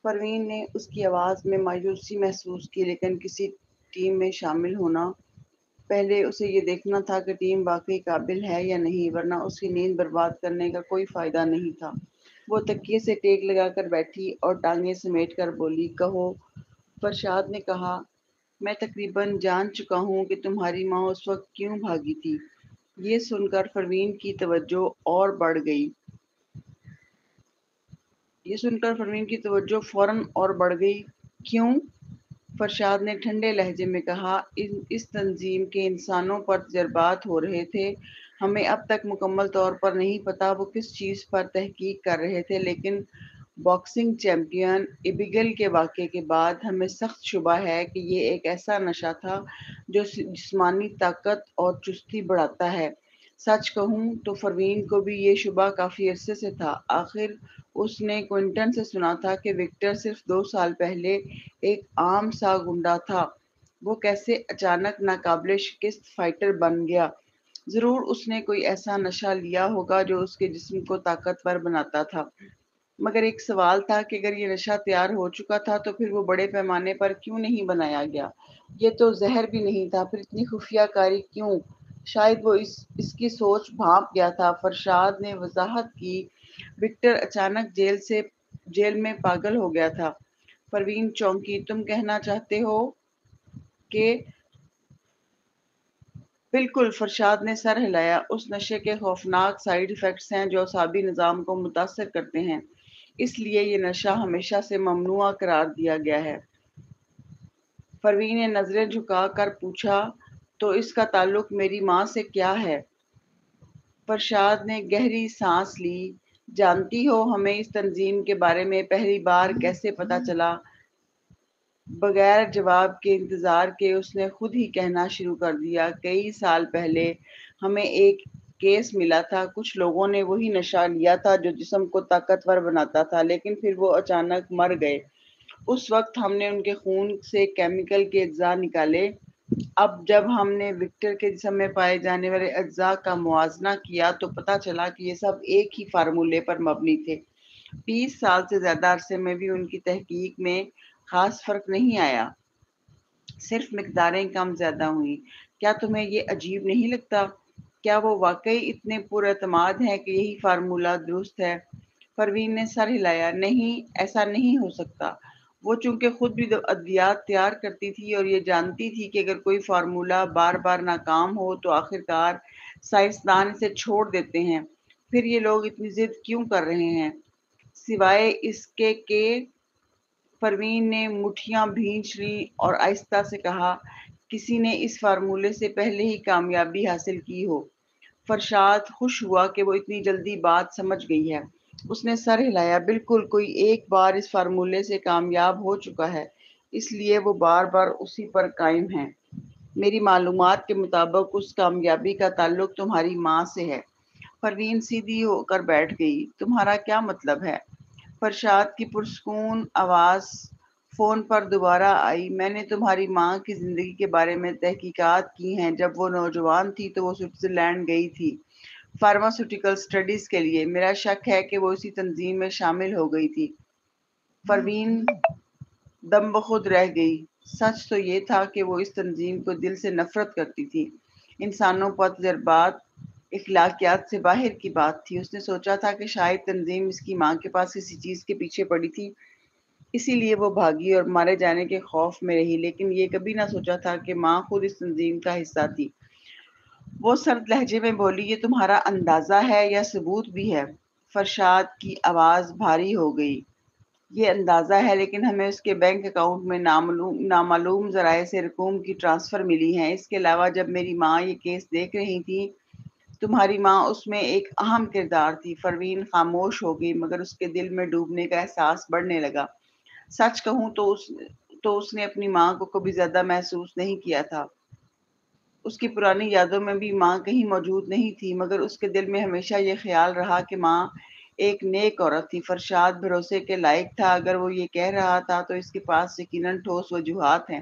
پروین نے اس کی آواز میں مایوسی محسوس کی، لیکن کسی ٹیم میں شامل ہونا پہلے اسے یہ دیکھنا تھا کہ ٹیم واقعی قابل ہے یا نہیں، ورنہ اس کی نیند برباد کرنے کا کوئی فائدہ نہیں تھا۔ وہ تکیے سے ٹیک لگا کر بیٹھی اور ٹانگیں سمیٹ کر بولی، کہو۔ فرشاد نے کہا، میں تقریباً جان چکا ہوں کہ تمہاری ماں اس وقت کیوں بھاگی تھی۔ یہ سن کر پروین کی توجہ اور بڑھ گئی۔ فوراً اور بڑھ گئی۔ کیوں؟ فرشاد نے ٹھنڈے لہجے میں کہا، اس تنظیم کے انسانوں پر تجربات ہو رہے تھے۔ ہمیں اب تک مکمل طور پر نہیں پتا وہ کس چیز پر تحقیق کر رہے تھے، لیکن باکسنگ چیمپئن ایبیگل کے واقعے کے بعد ہمیں سخت شبہ ہے کہ یہ ایک ایسا نشہ تھا جو جسمانی طاقت اور چستی بڑھاتا ہے۔ سچ کہوں تو پروین کو بھی یہ شبہ کافی عرصے سے تھا۔ آخر اس نے کوئنٹن سے سنا تھا کہ وکٹر صرف 2 سال پہلے ایک عام سا گنڈا تھا۔ وہ کیسے اچانک ناقابل شکست فائٹر بن گیا؟ ضرور اس نے کوئی ایسا نشہ لیا ہوگا جو اس کے جسم کو طاقتور بناتا تھا، مگر ایک سوال تھا کہ اگر یہ نشہ تیار ہو چکا تھا تو پھر وہ بڑے پیمانے پر کیوں نہیں بنایا گیا؟ یہ تو زہر بھی نہیں تھا، پھر اتنی خفیہ کاری کیوں؟ شاید وہ اس کی سوچ بھانپ گیا تھا۔ فرشاد نے وضاحت کی، وکٹر اچانک جیل میں پاگل ہو گیا تھا۔ پروین چونکی، تم کہنا چاہتے ہو کہ؟ بالکل، فرشاد نے سر ہلایا۔ اس نشے کے خوفناک سائیڈ ایفیکٹس ہیں جو اعصابی نظام کو متاثر کرتے ہیں، اس لیے یہ نشہ ہمیشہ سے ممنوع قرار دیا گیا ہے۔ پروین نے نظریں جھکا کر پوچھا، تو اس کا تعلق میری ماں سے کیا ہے؟ فرشاد نے گہری سانس لی۔ جانتی ہو ہمیں اس تنظیم کے بارے میں پہلی بار کیسے پتہ چلا؟ بغیر جواب کے انتظار کے اس نے خود ہی کہنا شروع کر دیا، کئی سال پہلے ہمیں ایک کیس ملا تھا۔ کچھ لوگوں نے وہی نشہ لیا تھا جو جسم کو طاقتور بناتا تھا، لیکن پھر وہ اچانک مر گئے۔ اس وقت ہم نے ان کے خون سے کیمیکل کے اجزاء نکالے۔ اب جب ہم نے وکٹر کے جسم میں پائے جانے والے اجزاء کا موازنہ کیا تو پتہ چلا کہ یہ سب ایک ہی فارمولے پر مبنی تھے۔ 20 سال سے زیادہ عرصے میں بھی ان کی تحقیق میں خاص فرق نہیں آیا، صرف مقداریں کم زیادہ ہوئیں۔ کیا تمہیں یہ عجیب نہیں لگتا؟ کیا وہ واقعی اتنے پر اعتماد ہیں کہ یہی فارمولہ درست ہے؟ پروین نے سر ہلایا، نہیں، ایسا نہیں ہو سکتا۔ وہ چونکہ خود بھی ادویات تیار کرتی تھی اور یہ جانتی تھی کہ اگر کوئی فارمولہ بار بار ناکام ہو تو آخرکار سائنسدان اسے چھوڑ دیتے ہیں۔ پھر یہ لوگ اتنی ضد کیوں کر رہے ہیں؟ سوائے اس کے کہ پروین نے مٹھیاں بھینچ لیں اور آہستہ سے کہا، کسی نے اس فارمولے سے پہلے ہی کامیابی حاصل کی ہو۔ فرشاد خوش ہوا کہ وہ اتنی جلدی بات سمجھ گئی ہے۔ اس نے سر ہلایا، بالکل، کوئی ایک بار اس فارمولے سے کامیاب ہو چکا ہے، اس لیے وہ بار بار اسی پر قائم ہے۔ میری معلومات کے مطابق اس کامیابی کا تعلق تمہاری ماں سے ہے۔ پروین سیدھی ہو کر بیٹھ گئی۔ تمہارا کیا مطلب ہے؟ فرشاد کی پرسکون آواز فون پر دوبارہ آئی، میں نے تمہاری ماں کی زندگی کے بارے میں تحقیقات کی ہیں۔ جب وہ نوجوان تھی تو وہ سوئٹزرلینڈ گئی تھی فارماسیوٹیکل سٹڈیز کے لیے۔ میرا شک ہے کہ وہ اسی تنظیم میں شامل ہو گئی تھی۔ پروین دم بخود رہ گئی۔ سچ تو یہ تھا کہ وہ اس تنظیم کو دل سے نفرت کرتی تھی۔ انسانوں پر تجربات اخلاقیات سے باہر کی بات تھی۔ اس نے سوچا تھا کہ شاید تنظیم اس کی ماں کے پاس کسی چیز کے پیچھے پڑی تھی، اسی لیے وہ بھاگی اور مارے جانے کے خوف میں رہی، لیکن یہ کبھی نہ سوچا تھا کہ ماں خود اس تنظیم کا حصہ تھی۔ وہ سرد لہجے میں بولی، یہ تمہارا اندازہ ہے یا ثبوت بھی ہے؟ فرشاد کی آواز بھاری ہو گئی۔ یہ اندازہ ہے، لیکن ہمیں اس کے بینک اکاؤنٹ میں نامعلوم ذرائع سے رقوم کی ٹرانسفر ملی ہیں۔ اس کے علاوہ جب میری ماں یہ کیس دیکھ رہی تھی، تمہاری ماں اس میں ایک اہم کردار تھی۔ پروین خاموش ہو گئی، مگر اس کے دل میں ڈوبنے کا احساس بڑھنے لگا۔ سچ کہوں تو اس نے اپنی ماں کو کبھی زیادہ محسوس نہیں کیا تھا۔ اس کی پرانی یادوں میں بھی ماں کہیں موجود نہیں تھی، مگر اس کے دل میں ہمیشہ یہ خیال رہا کہ ماں ایک نیک عورت تھی۔ فرشاد بھروسے کے لائق تھا۔ اگر وہ یہ کہہ رہا تھا تو اس کے پاس یقیناً ٹھوس وجوہات ہیں۔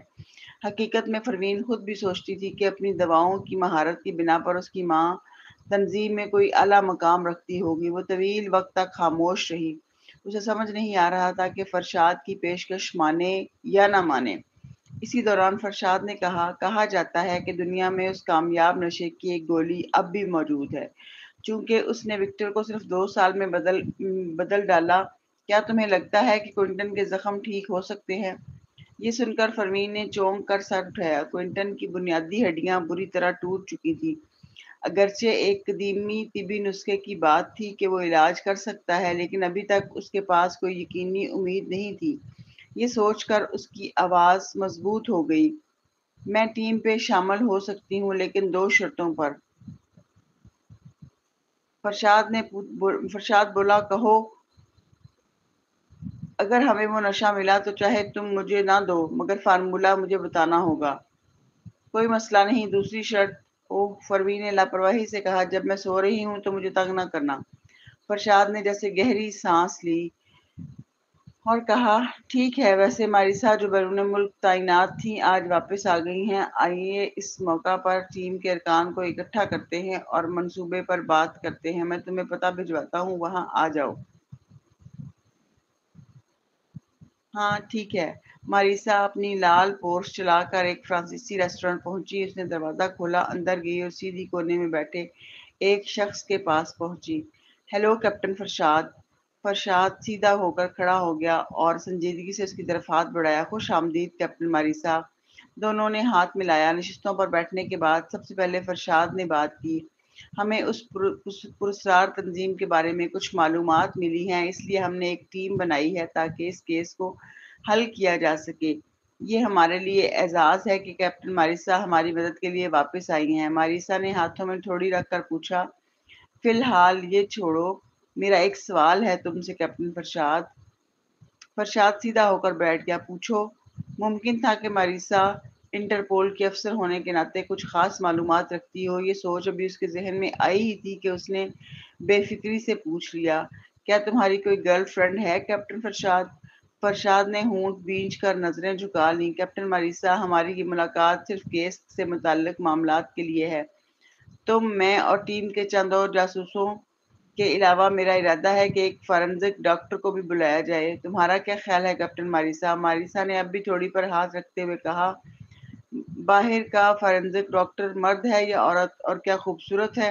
حقیقت میں پروین خود بھی سوچتی تھی کہ اپنی دواؤں کی مہارت کی بنا پر اس کی ماں تنظیم میں کوئی اعلیٰ مقام رکھتی ہوگی۔ وہ طویل وقت تک خاموش رہی۔ اسے سمجھ نہیں آ رہا تھا کہ فرشاد کی پیشکش مانے یا نہ مانے۔ اسی دوران فرشاد نے کہا جاتا ہے کہ دنیا میں اس کامیاب نشے کی ایک گولی اب بھی موجود ہے، چونکہ اس نے وکٹر کو صرف 2 سال میں بدل ڈالا۔ کیا تمہیں لگتا ہے کہ کوئنٹن کے زخم ٹھیک ہو سکتے ہیں؟ یہ سن کر فرمین نے چونک کر سر اٹھایا۔ کوئنٹن کی بنیادی ہڈیاں بری طرح ٹوٹ چکی تھیں۔ اگرچہ ایک قدیمی طبی نسخے کی بات تھی کہ وہ علاج کر سکتا ہے، لیکن ابھی تک اس کے پاس کوئی یقینی امید نہیں تھی۔ یہ سوچ کر اس کی آواز مضبوط ہو گئی۔ میں ٹیم پہ شامل ہو سکتی ہوں، لیکن 2 شرطوں پر۔ فرشاد بولا، کہو۔ اگر ہمیں وہ نشہ ملا تو چاہے تم مجھے نہ دو، مگر فارمولہ مجھے بتانا ہوگا۔ کوئی مسئلہ نہیں، دوسری شرط۔ اوہ، فروین نے لاپرواہی سے کہا، جب میں سو رہی ہوں تو مجھے تنگ نہ کرنا۔ فرشاد نے جیسے گہری سانس لی اور کہا، ٹھیک ہے، ویسے ماریسا جو بیرون ملک تعینات تھیں آج واپس آ گئی ہیں۔ آئیے اس موقع پر ٹیم کے ارکان کو اکٹھا کرتے ہیں اور منصوبے پر بات کرتے ہیں۔ میں تمہیں پتہ بھجواتا ہوں، وہاں آ جاؤ۔ ہاں ٹھیک ہے۔ ماریسا اپنی لال پورش چلا کر ایک فرانسیسی ریسٹورانٹ پہنچی۔ اس نے دروازہ کھولا، اندر گئی اور سیدھی کونے میں بیٹھے ایک شخص کے پاس پہنچی۔ Hello captain فرشاد۔ فرشاد سیدھا ہو کر کھڑا ہو گیا اور سنجیدگی سے اس کی طرف ہاتھ بڑھایا۔ خوش آمدید کیپٹن ماریسا۔ دونوں نے ہاتھ ملایا۔ نشستوں پر بیٹھنے کے بعد سب سے پہلے فرشاد نے بات کی۔ ہمیں اس پراسرار تنظیم کے بارے میں کچھ معلومات ملی ہیں، اس لیے ہم نے ایک ٹیم بنائی ہے تاکہ اس کیس کو حل کیا جا سکے۔ یہ ہمارے لیے اعزاز ہے کہ کیپٹن ماریسا ہماری مدد کے لیے واپس آئی ہیں۔ ماریسا نے ہاتھوں میں تھوڑی رکھ کر پوچھا، فی الحال یہ چھوڑو، میرا ایک سوال ہے تم سے کیپٹن فرشاد۔ فرشاد سیدھا ہو کر بیٹھ گیا۔ پوچھو۔ ممکن تھا کہ ماریسا انٹرپول کے افسر ہونے کے ناطے کچھ خاص معلومات رکھتی ہو۔ یہ سوچ ابھی اس کے ذہن میں آئی ہی تھی کہ اس نے بے فکری سے پوچھ لیا، کیا تمہاری کوئی گرل فرینڈ ہے کیپٹن فرشاد؟ فرشاد نے ہونٹ بھینچ کر نظریں جھکا لیں۔ کیپٹن ماریسا، ہماری یہ ملاقات صرف کیس سے متعلق معاملات کے لیے ہے۔ تم، میں اور ٹیم کے چند اور جاسوسوں کے علاوہ میرا ارادہ ہے کہ ایک فارنزک ڈاکٹر کو بھی بلایا جائے۔ تمہارا کیا خیال ہے کیپٹن ماریسا؟ ماریسا نے اب بھی تھوڑی پر ہاتھ رکھتے ہوئے کہا، باہر کا فارنزک ڈاکٹر مرد ہے یا عورت، اور کیا خوبصورت ہے؟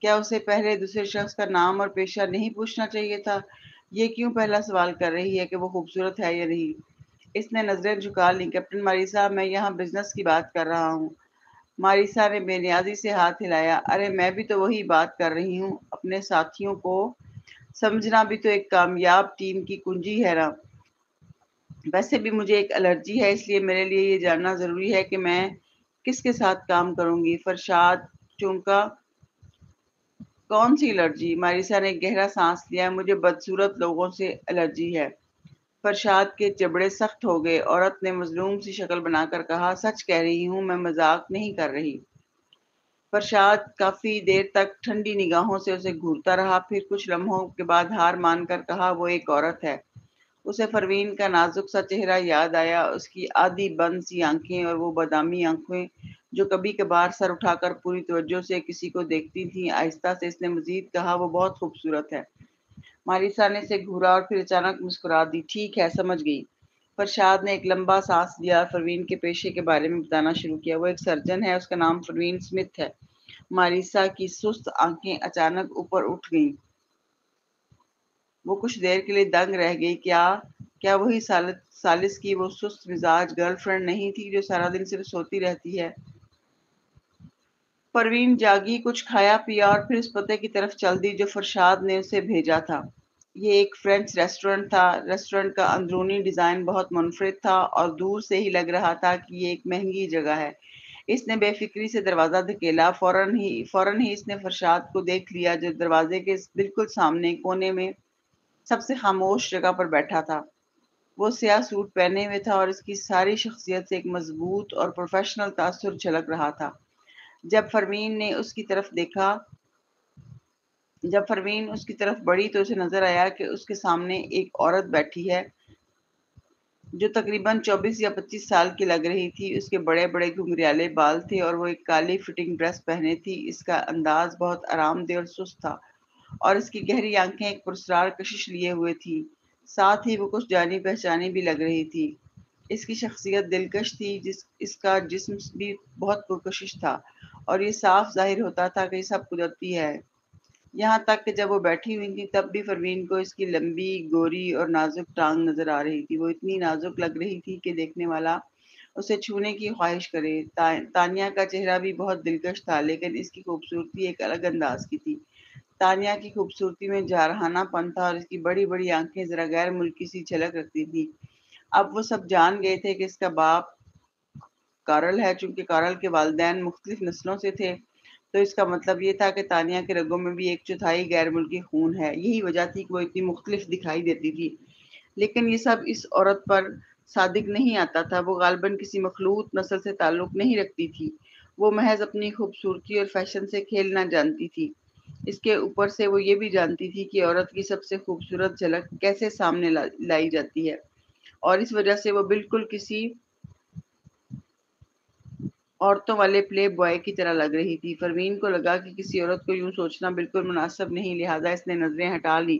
کیا اسے پہلے دوسرے شخص کا نام اور پیشہ نہیں پوچھنا چاہیے تھا؟ یہ کیوں پہلا سوال کر رہی ہے کہ وہ خوبصورت ہے یا نہیں؟ اس نے نظریں جھکا لیں۔ کیپٹن ماریسا، میں یہاں بزنس کی بات کر رہا ہوں۔ ماریسا نے بے نیازی سے ہاتھ ہلایا۔ ارے میں بھی تو وہی بات کر رہی ہوں، اپنے ساتھیوں کو سمجھنا بھی تو ایک کامیاب ٹیم کی کنجی ہے نا۔ ویسے بھی مجھے ایک الرجی ہے، اس لیے میرے لیے یہ جاننا ضروری ہے کہ میں کس کے ساتھ کام کروں گی۔ فرشاد چونکا۔ کون سی الرجی؟ ماریسا نے گہرا سانس لیا۔ مجھے بدصورت لوگوں سے الرجی ہے۔ فرشاد کے جبڑے سخت ہو گئے۔ عورت نے مظلوم سی شکل بنا کر کہا، سچ کہہ رہی ہوں، میں مذاق نہیں کر رہی۔ فرشاد کافی دیر تک ٹھنڈی نگاہوں سے اسے گھورتا رہا، پھر کچھ لمحوں کے بعد ہار مان کر کہا، وہ ایک عورت ہے۔ اسے پروین کا نازک سا چہرہ یاد آیا، اس کی آدھی بند سی آنکھیں اور وہ بادامی آنکھیں جو کبھی کبھار سر اٹھا کر پوری توجہ سے کسی کو دیکھتی تھیں۔ آہستہ سے اس نے مزید کہا، وہ بہت خوبصورت ہے۔ ماریسا نے اسے گھورا اور پھر اچانک مسکرا دی۔ ٹھیک ہے، سمجھ گئی۔ فرشاد نے ایک لمبا سانس لیا اور پروین کے پیشے کے بارے میں بتانا شروع کیا۔ وہ ایک سرجن ہے، اس کا نام پروین سمتھ ہے۔ ماریسا کی سست آنکھیں اچانک اوپر اٹھ گئیں۔ وہ کچھ دیر کے لیے دنگ رہ گئی۔ کیا وہی سالس کی وہ سست مزاج گرل فرینڈ نہیں تھی جو سارا دن صرف سوتی رہتی ہے؟ پروین جاگی، کچھ کھایا پیا اور پھر اس پتے کی طرف چل دی جو فرشاد نے اسے بھیجا تھا۔ یہ ایک فرینچ ریسٹورنٹ تھا۔ ریسٹورنٹ کا اندرونی ڈیزائن بہت منفرد تھا اور دور سے ہی لگ رہا تھا کہ یہ ایک مہنگی جگہ ہے۔ اس نے بے فکری سے دروازہ دھکیلا۔ فوراً ہی اس نے فرشاد کو دیکھ لیا جو دروازے کے بالکل سامنے کونے میں سب سے خاموش جگہ پر بیٹھا تھا۔ وہ سیاہ سوٹ پہنے ہوئے تھا اور اس کی ساری شخصیت سے ایک مضبوط اور پروفیشنل تاثر جھلک رہا تھا۔ جب پروین اس کی طرف بڑھی تو اسے نظر آیا کہ اس کے سامنے ایک عورت بیٹھی ہے جو تقریباً 24 یا 25 سال کی لگ رہی تھی۔ اس کے بڑے بڑے گھنگریالے بال تھے اور وہ ایک کالی فٹنگ ڈریس پہنے تھی۔ اس کا انداز بہت آرام دہ اور سست تھا اور اس کی گہری آنکھیں ایک پرسرار کشش لیے ہوئے تھی، ساتھ ہی وہ کچھ جانی پہچانی بھی لگ رہی تھی۔ اس کی شخصیت دلکش تھی، اس کا جسم بھی بہت پرکشش تھا، اور یہ صاف ظاہر ہوتا تھا کہ یہ سب قدرتی ہے۔ یہاں تک کہ جب وہ بیٹھی ہوئی تھی تب بھی پروین کو اس کی لمبی، گوری اور نازک ٹانگ نظر آ رہی تھی۔ وہ اتنی نازک لگ رہی تھی کہ دیکھنے والا اسے چھونے کی خواہش کرے۔ تانیہ کا چہرہ بھی بہت دلکش تھا، لیکن اس کی خوبصورتی ایک الگ انداز کی تھی۔ تانیہ کی خوبصورتی میں جارحانہ پن تھا، اور اس کی بڑی بڑی آنکھیں ذرا غیر ملکی سی جھلک رکھتی تھی۔ اب وہ سب جان گئے تھے کہ اس کا باپ کارل ہے۔ چونکہ کارل کے والدین مختلف نسلوں سے تھے، تو اس کا مطلب یہ تھا کہ تانیہ کے رگوں میں بھی ایک چوتھائی غیر ملکی خون ہے۔ یہی وجہ تھی کہ وہ اتنی مختلف دکھائی دیتی تھی۔ لیکن یہ سب اس عورت پر صادق نہیں آتا تھا۔ وہ غالباً کسی مخلوط نسل سے تعلق نہیں رکھتی تھی۔ وہ محض اپنی خوبصورتی اور فیشن سے کھیلنا جانتی تھی۔ اس کے اوپر سے وہ یہ بھی جانتی تھی کہ عورت کی سب سے خوبصورت جھلک کیسے سامنے لائی جاتی ہے، اور اس وجہ سے وہ بالکل کسی عورتوں والے پلے بوائے کی طرح لگ رہی تھی۔ پروین کو لگا کہ کسی عورت کو یوں سوچنا بالکل مناسب نہیں، لہٰذا اس نے نظریں ہٹا لی۔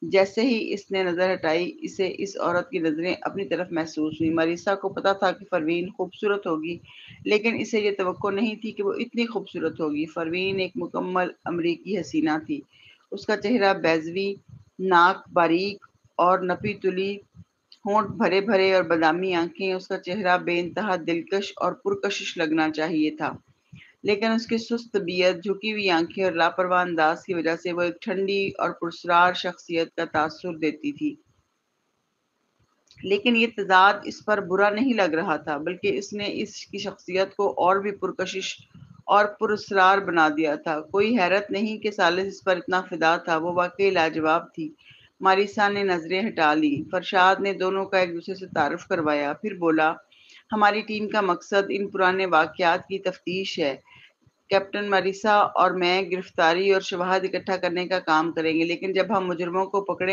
جیسے ہی اس نے نظر ہٹائی، اسے اس عورت کی نظریں اپنی طرف محسوس ہوئی۔ ماریسا کو پتا تھا کہ پروین خوبصورت ہوگی، لیکن اسے یہ توقع نہیں تھی کہ وہ اتنی خوبصورت ہوگی۔ پروین ایک مکمل امریکی حسینہ تھی۔ اس کا چہرہ بیضوی، ناک باریک اور نپی تلی، ہونٹ بھرے بھرے اور بادامی آنکھیں۔ اس کا چہرہ بے انتہا دلکش اور پرکشش لگنا چاہیے تھا، لیکن اس کی سست طبیعت، جھکی ہوئی آنکھیں اور لاپرواہ انداز کی وجہ سے وہ ایک ٹھنڈی اور پراسرار شخصیت کا تاثر دیتی تھی۔ لیکن یہ تضاد اس پر برا نہیں لگ رہا تھا، بلکہ اس نے اس کی شخصیت کو اور بھی پرکشش اور پراسرار بنا دیا تھا۔ کوئی حیرت نہیں کہ ثالث اس پر اتنا فدا تھا۔ وہ واقعی لاجواب تھی۔ ماریسا نے نظریں ہٹا لی۔ فرشاد نے دونوں کا ایک دوسرے سے تعارف کروایا، پھر بولا، ہماری ٹیم کا مقصد ان پرانے واقعات کی تفتیش ہے۔ کیپٹن ماریسا اور میں گرفتاری اور شواہد اکٹھا کرنے کا کام کریں گے، لیکن جب ہم مجرموں کو پکڑ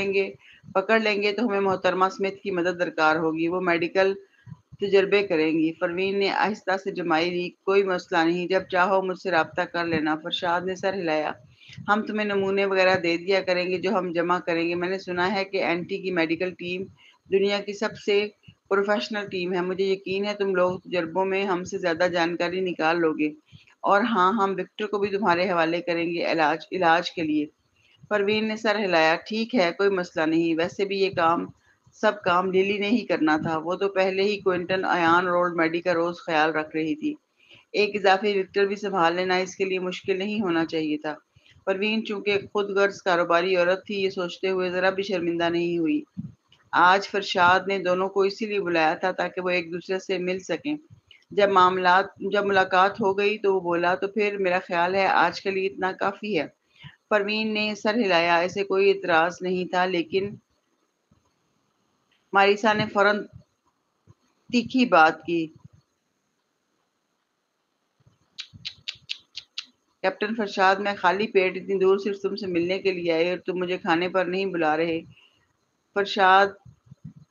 لیں گے تو ہمیں محترمہ سمتھ کی مدد درکار ہوگی۔ وہ میڈیکل تجربے کریں گی۔ پروین نے آہستہ سے جمائی لی، کوئی مسئلہ نہیں، جب چاہو مجھ سے رابطہ کر لینا۔ فرشاد نے سر ہلایا، ہم تمہیں نمونے وغیرہ دے دیا کریں گے جو ہم جمع کریں گے۔ میں نے سنا ہے کہ اینٹی کی میڈیکل ٹیم دنیا کی سب سے پروفیشنل ٹیم ہے۔ مجھے یقین ہے تم لوگ تجربوں میں ہم سے زیادہ جانکاری نکال لو گے، اور ہاں، ہم وکٹر کو بھی تمہارے حوالے کریں گے علاج کے لیے۔ پروین نے سر ہلایا، ٹھیک ہے، کوئی مسئلہ نہیں۔ ویسے بھی یہ سب کام للی نے ہی کرنا تھا۔ وہ تو پہلے ہی کوئنٹن آیان رولڈ میڈی کا روز خیال رکھ رہی تھی۔ ایک اضافی وکٹر بھی سنبھال لینا اس کے لیے مشکل نہیں ہونا چاہیے تھا۔ پروین چونکہ خود غرض کاروباری عورت تھی، یہ سوچتے ہوئے ذرا بھی شرمندہ نہیں ہوئی۔ آج فرشاد نے دونوں کو اسی لیے بلایا تھا تاکہ وہ ایک دوسرے سے مل سکیں۔ جب ملاقات ہو گئی تو وہ بولا، تو پھر میرا خیال ہے آج کے لیے اتنا کافی ہے۔ پروین نے سر ہلایا، اسے کوئی اعتراض نہیں تھا، لیکن ماریسا نے فوراً تیکھی بات کی، کیپٹن فرشاد، میں خالی پیٹ اتنی دور صرف تم سے ملنے کے لیے آئی اور تم مجھے کھانے پر نہیں بلا رہے۔ فرشاد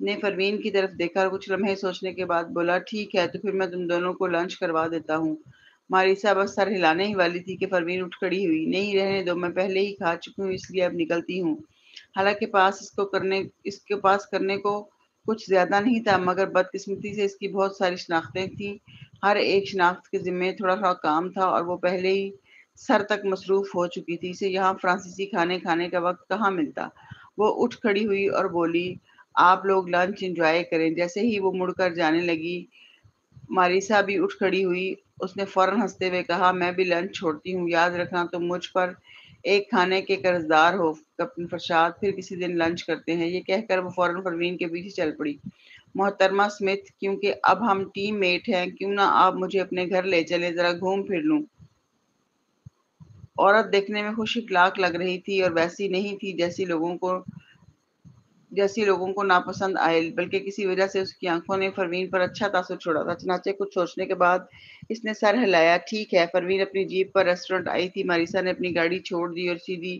نے پروین کی طرف دیکھا اور کچھ لمحے سوچنے کے بعد بولا، ٹھیک ہے، تو پھر میں تم دونوں کو لنچ کروا دیتا ہوں۔ ماریسا بس سر ہلانے ہی والی تھی کہ پروین اٹھ کھڑی ہوئی۔ نہیں، رہنے دو، میں پہلے ہی کھا چکی ہوں، اس لیے اب نکلتی ہوں۔ حالانکہ اس کے پاس کرنے کو کچھ زیادہ نہیں تھا، مگر بدقسمتی سے اس کی بہت ساری شناختیں تھیں۔ ہر ایک شناخت کے ذمے تھوڑا تھوڑا کام تھا، اور وہ پہلے ہی سر تک مصروف ہو چکی تھی۔ اسے یہاں فرانسیسی کھانے کا وقت کہاں ملتا۔ وہ اٹھ کھڑی ہوئی اور بولی، آپ لوگ لنچ انجوائے کریں۔ جیسے ہی وہ مڑ کر جانے لگی، ماریسا بھی اٹھ کھڑی ہوئی۔ اس نے فوراً ہنستے ہوئے کہا، میں بھی لنچ چھوڑتی ہوں، یاد رکھنا تم مجھ پر ایک کھانے کے قرض دار ہو کیپٹن فرشاد، پھر کسی دن لنچ کرتے ہیں۔ یہ کہہ کر وہ فوراً پروین کے پیچھے چل پڑی۔ محترمہ سمتھ، کیونکہ اب ہم ٹیم میٹ ہیں، کیوں نہ آپ مجھے اپنے گھر لے چلیں، ذرا گھوم پھر لوں۔ عورت دیکھنے میں خوش اخلاق لگ رہی تھی، اور ویسی نہیں تھی جیسی لوگوں کو ناپسند آئے، بلکہ کسی وجہ سے اس کی آنکھوں نے پروین پر اچھا تاثر چھوڑا تھا۔ چنانچہ کچھ سوچنے کے بعد اس نے سر ہلایا، ٹھیک ہے۔ پروین اپنی جیپ پر ریسٹورنٹ آئی تھی۔ ماریسا نے اپنی گاڑی چھوڑ دی اور سیدھی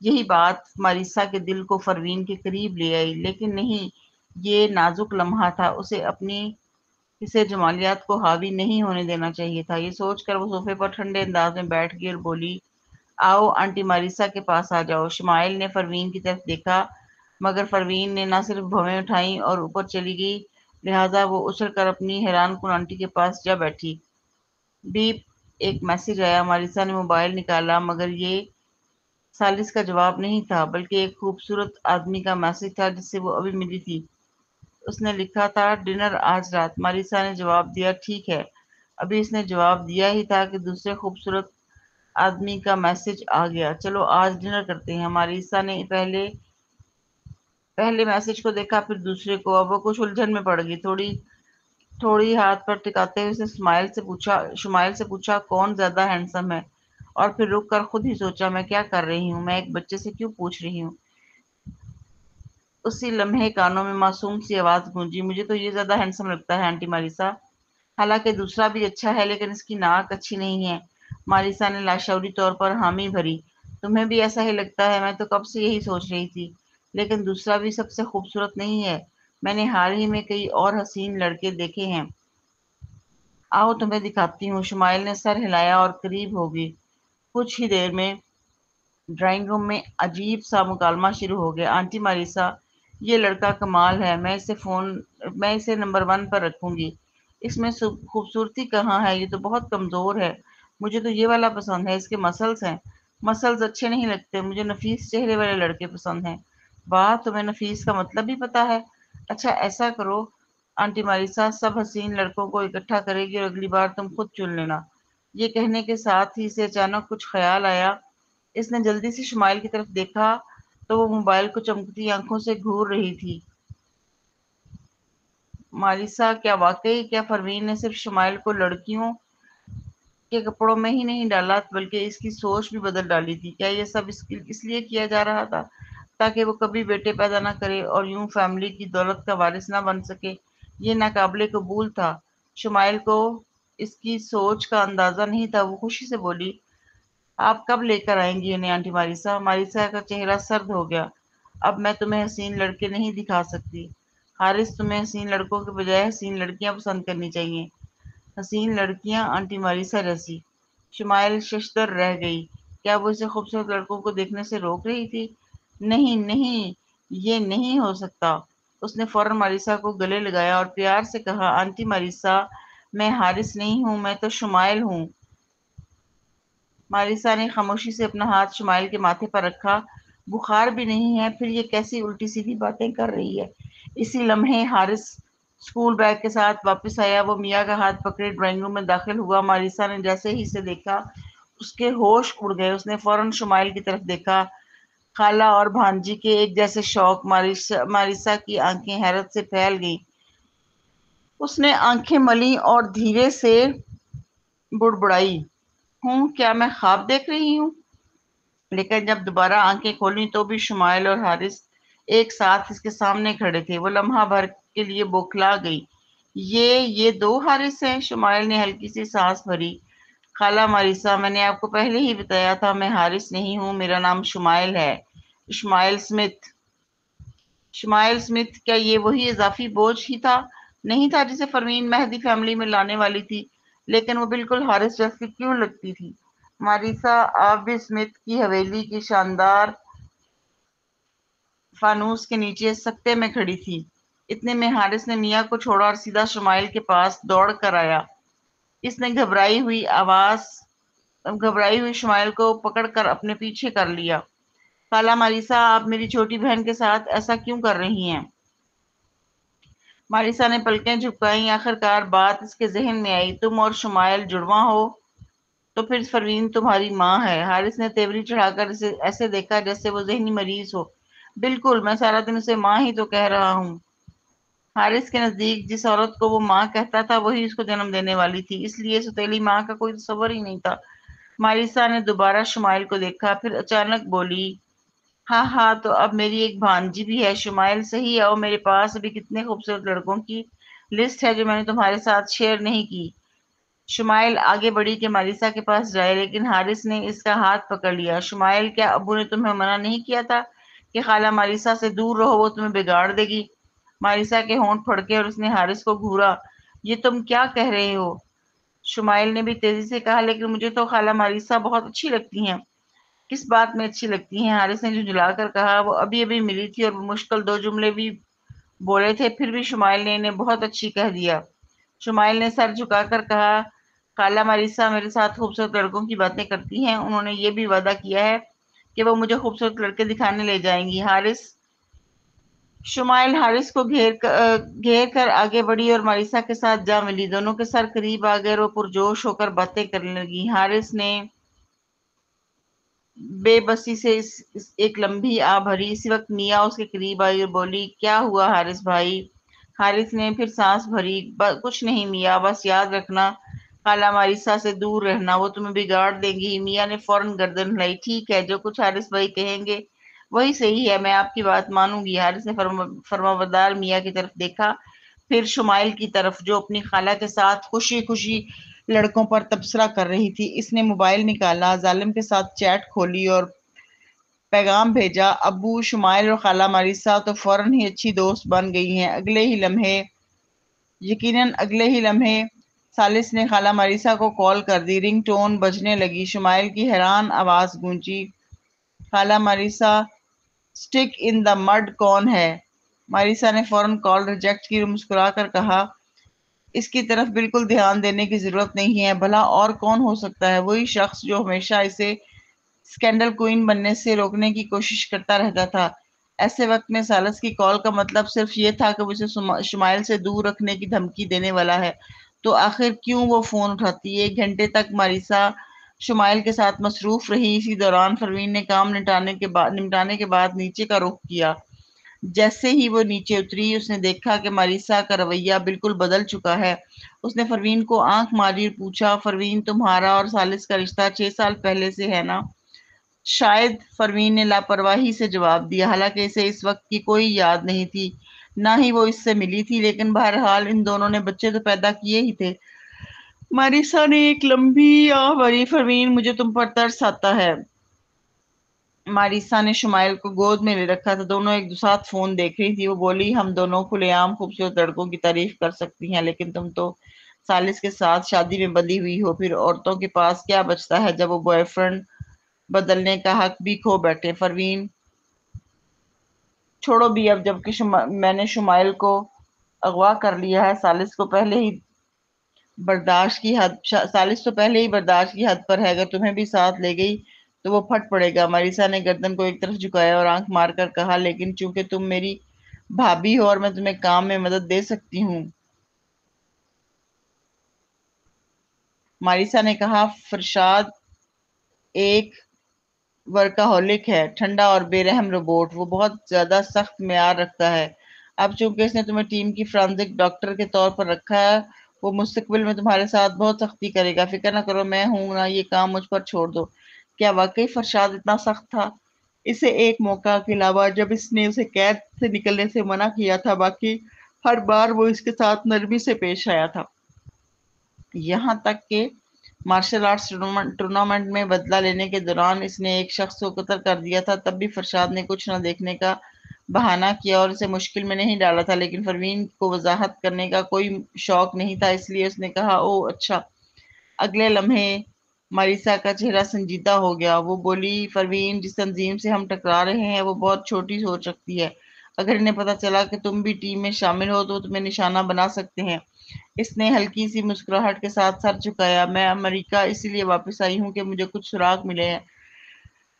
یہی بات ماریسا کے دل کو پروین کے قریب لے آئی، لیکن نہیں، یہ نازک لمحہ تھا، اسے جمالیات کو حاوی نہیں ہونے دینا چاہیے تھا۔ یہ سوچ کر وہ صوفے پر ٹھنڈے انداز میں بیٹھ گئی اور بولی، آؤ آنٹی ماریسا کے پاس آ جاؤ۔ شمائل نے پروین کی طرف دیکھا، مگر پروین نے نہ صرف بھویں اٹھائیں اور اوپر چلی گئی، لہٰذا وہ اچھل کر اپنی حیران کن آنٹی کے پاس جا بیٹھی۔ بیپ، ایک میسج آیا۔ ماریسا نے موبائل نکالا، مگر یہ سالس کا جواب نہیں تھا، بلکہ ایک خوبصورت آدمی کا میسج تھا جس سے وہ ابھی ملی تھی۔ اس نے لکھا تھا، ڈنر آج رات۔ ماریسا نے جواب دیا، ٹھیک ہے۔ ابھی اس نے جواب دیا ہی تھا کہ دوسرے خوبصورت آدمی کا میسج آ گیا، چلو آج ڈنر کرتے ہیں۔ ماریسا نے پہلے میسج کو دیکھا، پھر دوسرے کو۔ اب وہ کچھ الجھن میں پڑ گئی۔ تھوڑی ہاتھ پر ٹکاتے ہوئے اس نے شمائل سے پوچھا، کون زیادہ ہینڈسم ہے؟ اور پھر رک کر خود ہی سوچا، میں کیا کر رہی ہوں؟ میں ایک بچے سے کیوں پوچھ رہی ہوں؟ اسی لمحے کانوں میں معصوم سی آواز گونجی، مجھے تو یہ زیادہ ہینڈسم لگتا ہے آنٹی ماریسا، حالانکہ دوسرا بھی اچھا ہے، لیکن اس کی ناک اچھی نہیں ہے۔ ماریسا نے لاشعوری طور پر حامی بھری، تمہیں بھی ایسا ہی لگتا ہے؟ میں تو کب سے یہی سوچ رہی تھی، لیکن دوسرا بھی سب سے خوبصورت نہیں ہے؟ میں نے حال ہی میں کئی اور حسین لڑکے دیکھے ہیں، آؤ تمہیں دکھاتی ہوں۔ شمائل نے سر ہلایا اور قریب ہو گئی۔ کچھ ہی دیر میں ڈرائنگ روم میں عجیب سا مکالمہ شروع ہو گیا۔ آنٹی ماریسا، یہ لڑکا کمال ہے، میں اسے نمبر 1 پر رکھوں گی۔ اس میں خوبصورتی کہاں ہے؟ یہ تو بہت کمزور ہے، مجھے تو یہ والا پسند ہے، اس کے مسلز ہیں۔ مسلز اچھے نہیں لگتے، مجھے نفیس چہرے والے لڑکے پسند ہیں۔ واہ، تمہیں نفیس کا مطلب بھی پتا ہے؟ اچھا ایسا کرو آنٹی ماریسا، سب حسین لڑکوں کو اکٹھا کرے گی اور اگلی بار تم خود چن لینا۔ یہ کہنے کے ساتھ ہی اسے اچانک کچھ خیال آیا۔ اس نے جلدی سے شمائل کی طرف دیکھا تو وہ موبائل کو چمکتی آنکھوں سے گھور رہی تھی۔ ماریسا، کیا پروین نے صرف شمائل کو لڑکیوں کے کپڑوں میں ہی نہیں ڈالا بلکہ اس کی سوچ بھی بدل ڈالی تھی؟ کیا یہ سب اس لیے کیا جا رہا تھا تاکہ وہ کبھی بیٹے پیدا نہ کرے اور یوں فیملی کی دولت کا وارث نہ بن سکے؟ یہ ناقابل قبول تھا۔ شمائل کو اس کی سوچ کا اندازہ نہیں تھا۔ وہ خوشی سے بولی، آپ کب لے کر آئیں گی انہیں آنٹی ماریسا؟ ماریسا کا چہرہ سرد ہو گیا۔ اب میں تمہیں حسین لڑکے نہیں دکھا سکتی حارث، تمہیں حسین لڑکوں کے بجائے حسین لڑکیاں پسند کرنی چاہیے، حسین لڑکیاں آنٹی ماریسا جیسی۔ شمائل ششدر رہ گئی۔ کیا وہ اسے خوبصورت لڑکوں کو دیکھنے سے روک رہی تھی؟ نہیں نہیں، یہ نہیں ہو سکتا۔ اس نے فوراً ماریسا کو گلے لگایا اور پیار سے کہا، آنٹی ماریسا، میں حارث نہیں ہوں، میں تو شمائل ہوں۔ ماریسا نے خاموشی سے اپنا ہاتھ شمائل کے ماتھے پر رکھا۔ بخار بھی نہیں ہے، پھر یہ کیسی الٹی سیدھی باتیں کر رہی ہے؟ اسی لمحے حارث اسکول بیگ کے ساتھ واپس آیا۔ وہ میاں کا ہاتھ پکڑے ڈرائنگ روم میں داخل ہوا۔ ماریسا نے جیسے ہی اسے دیکھا اس کے ہوش اڑ گئے۔ اس نے فوراً شمائل کی طرف دیکھا۔ خالہ اور بھانجی کے ایک جیسے شوق، ماریسا کی آنکھیں حیرت سے پھیل گئیں۔ اس نے آنکھیں ملیں اور دھیرے سے بڑبڑائی، کیا میں خواب دیکھ رہی ہوں؟ لیکن جب دوبارہ آنکھیں کھولیں تو بھی شمائل اور حارث ایک ساتھ اس کے سامنے کھڑے تھے۔ وہ لمحہ بھر کے لیے بوکھلا گئی۔ یہ 2 حارث ہیں؟ شمائل نے ہلکی سی سانس بھری۔ خالہ ماریسا، میں نے آپ کو پہلے ہی بتایا تھا، میں حارث نہیں ہوں، میرا نام شمائل ہے، شمائل سمتھ۔ شمائل سمتھ، کیا یہ وہی اضافی بوجھ ہی نہیں تھا جسے پروین مہدی فیملی میں لانے والی تھی؟ لیکن وہ بالکل حارث جیسی کیوں لگتی تھی؟ ماریسا، آپ بھی سمتھ کی حویلی کی شاندار فانوس کے نیچے سکتے میں کھڑی تھی۔ اتنے میں حارث نے میاں کو چھوڑا اور سیدھا شمائل کے پاس دوڑ کر آیا۔ اس نے گھبرائی ہوئی شمائل کو پکڑ کر اپنے پیچھے کر لیا۔ خالہ ماریسا، آپ میری چھوٹی بہن کے ساتھ ایسا کیوں کر رہی ہیں؟ ماریسا نے پلکیں جھپکائیں۔ آخرکار بات اس کے ذہن میں آئی، تم اور شمائل جڑواں ہو تو پھر پروین تمہاری ماں ہے۔ حارث نے تیوری چڑھا کر اسے ایسے دیکھا جیسے وہ ذہنی مریض ہو۔ بالکل، میں سارا دن اسے ماں ہی تو کہہ رہا ہوں۔ حارث کے نزدیک جس عورت کو وہ ماں کہتا تھا وہی اس کو جنم دینے والی تھی، اس لیے سوتیلی ماں کا کوئی تصور ہی نہیں تھا۔ ماریسا نے دوبارہ شمائل کو دیکھا، پھر اچانک بولی، ہاں تو اب میری ایک بھانجی بھی ہے۔ شمائل، صحیح ہے، میرے پاس ابھی کتنے خوبصورت لڑکوں کی لسٹ ہے جو میں نے تمہارے ساتھ شیئر نہیں کی۔ شمائل آگے بڑھی کہ ماریسا کے پاس جائے، لیکن حارث نے اس کا ہاتھ پکڑ لیا۔ شمائل، کیا ابو نے تمہیں منع نہیں کیا تھا کہ خالہ ماریسا سے دور رہو، وہ تمہیں بگاڑ دے گی؟ ماریسا کے ہونٹ پھڑکے اور اس نے حارث کو گھورا۔ یہ تم کیا کہہ رہے ہو؟ شمائل نے بھی تیزی سے کہا، لیکن مجھے تو خالہ ماریسا بہت اچھی لگتی ہیں۔ کس بات میں اچھی لگتی ہیں؟ حارث نے جھنجھلا کر کہا۔ وہ ابھی ابھی ملی تھی اور وہ مشکل 2 جملے بھی بولے تھے، پھر بھی شمائل نے انہیں بہت اچھی کہہ دیا۔ شمائل نے سر جھکا کر کہا، خالہ ماریسا میرے ساتھ خوبصورت لڑکوں کی باتیں کرتی ہیں، انہوں نے یہ بھی وعدہ کیا ہے کہ وہ مجھے خوبصورت لڑکے دکھانے لے جائیں گی۔ شمائل حارث کو گھیر کر آگے بڑھی اور ماریسا کے ساتھ جا ملی۔ دونوں کے سر قریب آ گئے اور وہ پرجوش ہو کر باتیں کرنے لگی۔ حارث نے بے بسی سے ایک لمبی آہ بھری۔ اسی وقت میا اس کے قریب آئی اور بولی، کیا ہوا حارث بھائی؟ حارث نے پھر سانس بھری۔ کچھ نہیں میا، بس یاد رکھنا خالہ ماریسا سے دور رہنا، وہ تمہیں بگاڑ دیں گی۔ میا نے فوراً گردن ہلائی۔ ٹھیک ہے، جو کچھ حارث بھائی کہیں گے وہی صحیح ہے، میں آپ کی بات مانوں گی۔ حارث نے فرمانبردار میا کی طرف دیکھا، پھر شمائل کی طرف جو اپنی خالہ کے ساتھ خوشی خوشی لڑکوں پر تبصرہ کر رہی تھی۔ اس نے موبائل نکالا، ظالم کے ساتھ چیٹ کھولی اور پیغام بھیجا، ابو، شمائل اور خالہ ماریسا تو فوراً ہی اچھی دوست بن گئی ہیں۔ یقیناً اگلے ہی لمحے ثالث نے خالہ ماریسا کو کال کر دی۔ رنگ ٹون بجنے لگی۔ شمائل کی حیران آواز گونجی، خالہ ماریسا، سٹک ان دا مڈ کون ہے؟ ماریسا نے فوراً کال ریجیکٹ کی اور مسکرا کر کہا، اس کی طرف بالکل دھیان دینے کی ضرورت نہیں ہے، بھلا اور کون ہو سکتا ہے؟ وہی شخص جو ہمیشہ اسے اسکینڈل کوئین بننے سے روکنے کی کوشش کرتا رہتا تھا۔ ایسے وقت میں سالس کی کال کا مطلب صرف یہ تھا کہ وہ اسے شمائل سے دور رکھنے کی دھمکی دینے والا ہے، تو آخر کیوں وہ فون اٹھاتی؟ 1 گھنٹے تک ماریسا شمائل کے ساتھ مصروف رہی۔ اسی دوران پروین نے کام نمٹانے کے بعد نیچے کا رخ کیا۔ جیسے ہی وہ نیچے اتری، اس نے دیکھا کہ ماریسا کا رویہ بالکل بدل چکا ہے۔ اس نے پروین کو آنکھ ماری اور پوچھا، پروین، تمہارا اور سالس کا رشتہ 6 سال پہلے سے ہے نا؟ شاید، پروین نے لاپرواہی سے جواب دیا، حالانکہ اسے اس وقت کی کوئی یاد نہیں تھی، نہ ہی وہ اس سے ملی تھی، لیکن بہرحال ان دونوں نے بچے تو پیدا کیے ہی تھے۔ ماریسا نے ایک لمبی آہ بھری، پروین، مجھے تم پر ترس آتا ہے۔ ماریسا نے شمائل کو گود میں لے رکھا تھا، دونوں ایک ساتھ فون دیکھ رہی تھی۔ وہ بولی، ہم دونوں کھلے عام خوبصورت لڑکوں کی تعریف کر سکتی ہیں، لیکن تم تو سالس کے ساتھ شادی میں بندھی ہوئی ہو، پھر عورتوں کے پاس کیا بچتا ہے جب وہ بوائے فرینڈ بدلنے کا حق بھی کھو بیٹھے؟ پروین، چھوڑو بھی اب، جبکہ میں نے شمائل کو اغوا کر لیا ہے، سالس تو پہلے ہی برداشت کی حد پر ہے، اگر تمہیں بھی ساتھ لے گئی تو وہ پھٹ پڑے گا۔ ماریسا نے گردن کو ایک طرف جھکایا اور آنکھ مار کر کہا، لیکن چونکہ تم میری بھابھی ہو اور میں تمہیں کام میں مدد دے سکتی ہوں۔ ماریسا نے کہا، فرشاد ایک ورکاہولک ہے، ٹھنڈا اور بے رحم روبوٹ، وہ بہت زیادہ سخت معیار رکھتا ہے۔ اب چونکہ اس نے تمہیں ٹیم کی فرانزک ڈاکٹر کے طور پر رکھا ہے، وہ مستقبل میں تمہارے ساتھ بہت سختی کرے گا۔ فکر نہ کرو، میں ہوں نا، یہ کام مجھ پر چھوڑ دو۔ کیا واقعی فرشاد اتنا سخت تھا؟ اسے ایک موقع کے علاوہ جب اس نے اسے قید سے نکلنے سے منع کیا تھا، باقی ہر بار وہ اس کے ساتھ نرمی سے پیش آیا تھا، یہاں تک کہ مارشل آرٹس ٹورنامنٹ میں بدلہ لینے کے دوران اس نے ایک شخص کو قتل کر دیا تھا، تب بھی فرشاد نے کچھ نہ دیکھنے کا بہانہ کیا اور اسے مشکل میں نہیں ڈالا تھا، لیکن پروین کو وضاحت کرنے کا کوئی شوق نہیں تھا، اس لیے اس نے کہا، اوہ اچھا۔ اگلے لمحے ماریسا کا چہرہ سنجیدہ ہو گیا۔ وہ بولی، پروین، جس تنظیم سے ہم ٹکرا رہے ہیں وہ بہت چھوٹی ہو سکتی ہے، اگر انہیں پتہ چلا کہ تم بھی ٹیم میں شامل ہو تو تمہیں نشانہ بنا سکتے ہیں۔ اس نے ہلکی سی مسکراہٹ کے ساتھ سر جھکایا، میں امریکہ اسی لیے واپس آئی ہوں کہ مجھے کچھ سراغ ملے ہیں۔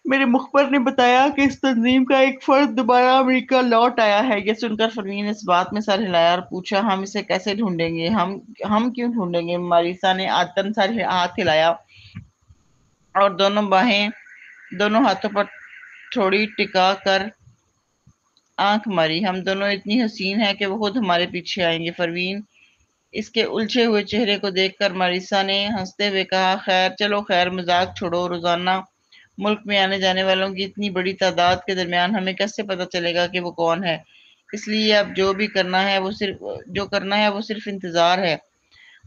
میرے مخبر نے بتایا کہ اس تنظیم کا ایک فرد دوبارہ امریکہ لوٹ آیا ہے۔ یہ سن کر پروین اس بات میں سر ہلایا اور پوچھا، ہم اسے کیسے ڈھونڈیں گے؟ ہم کیوں ڈھونڈیں گے؟ ماریسا نے آتن سر ہاتھ ہلایا اور دونوں ہاتھوں پر تھوڑی ٹکا کر آنکھ ماری، ہم دونوں اتنی حسین ہیں کہ وہ خود ہمارے پیچھے آئیں گے۔ پروین، اس کے الجھے ہوئے چہرے کو دیکھ کر ماریسا نے ہنستے ہوئے کہا، چلو خیر، مذاق چھوڑو، روزانہ ملک میں آنے جانے والوں کی اتنی بڑی تعداد کے درمیان ہمیں کیسے پتہ چلے گا کہ وہ کون ہے؟ اس لیے اب جو کرنا ہے وہ صرف انتظار ہے۔